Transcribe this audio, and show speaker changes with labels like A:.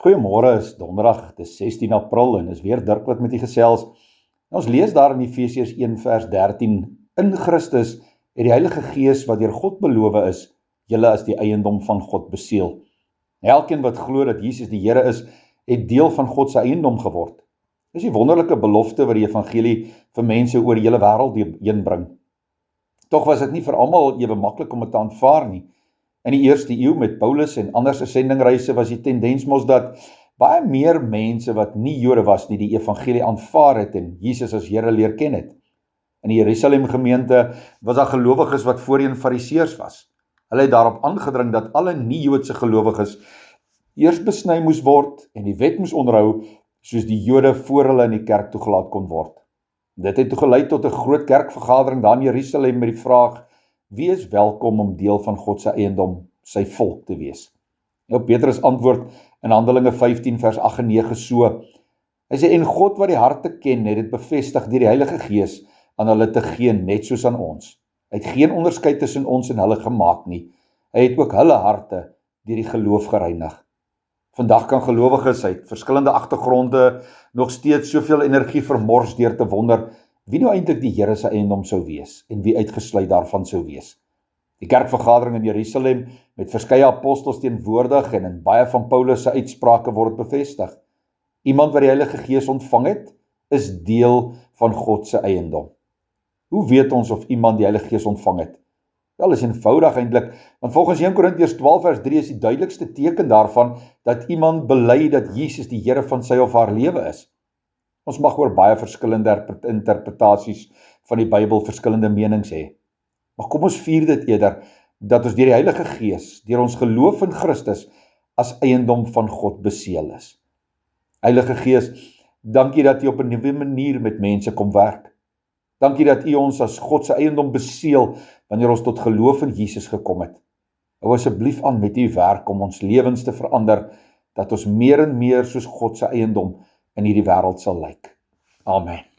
A: Goeiemôre, is donderdag, dis 16 April en is weer Dirk wat met u gesels. Ons lees daar in Efesiërs 1 vers 13, in Christus het die Heilige Gees wat deur God beloof is, julle as die eiendom van God beseël. Elkeen wat glo dat Jesus die Here is, het deel van God se eiendom geword. Dis die wonderlike belofte wat die evangelie vir mense oor die hele wêreld heen bring. Tog was dit nie vir almal ewe maklik om dit te aanvaar nie. In die eerste eeu met Paulus en ander se sendingreise was die tendens mos dat baie meer mense wat nie Jode was nie die evangelie aanvaar het en Jesus as Here leer ken het. In die Jerusalem gemeente was daar gelowiges wat voorheen fariseërs was. Hulle het daarop aangedring dat alle nie-Joodse gelowiges eers besny moes word en die wet moes onderhou soos die Jode voor hulle in die kerk toegelaat kon word. Dit het gelei tot 'n groot kerkvergadering daar in Jerusalem met die vraag: wie is welkom om deel van God se eiendom, sy volk te wees? Nou Petrus antwoord in Handelinge 15 vers 8 en 9 so. Hy sê, en God wat die harte ken, het dit bevestig deur die Heilige Gees aan hulle te gee, net soos aan ons. Hy het geen onderskeid tussen ons en hulle gemaak nie. Hy het ook hulle harte deur die geloof gereinig. Vandag kan gelowiges uit verskillende agtergronde nog steeds soveel energie vermors deur te wonder wie nou eintlik die Here se eiendom sou wees en wie uitgesluit daarvan sou wees. Die kerkvergadering in Jerusalem met verskeie apostels teenwoordig en in baie van Paulus se uitsprake word bevestig. Iemand wat die Heilige Gees ontvang het, is deel van God se eiendom. Hoe weet ons of iemand die Heilige Gees ontvang het? Wel, is eenvoudig eintlik, want volgens 1 Korintiërs 12 vers 3 is die duidelikste teken daarvan dat iemand bely dat Jesus die Here van sy of haar lewe is. Ons mag oor baie verskillende interpretasies van die Bybel verskillende menings hê. Maar kom ons vier dit eerder, dat ons deur die Heilige Gees, deur ons geloof in Christus, as eiendom van God beseël is. Heilige Gees, dankie dat U op 'n nuwe manier met mense kom werk. Dankie dat U ons as God se eiendom beseël, wanneer ons tot geloof in Jesus gekom het. Hou asseblief aan met U werk om ons lewens te verander, dat ons meer en meer soos God se eiendom in hierdie wêreld sal lyk. Amen.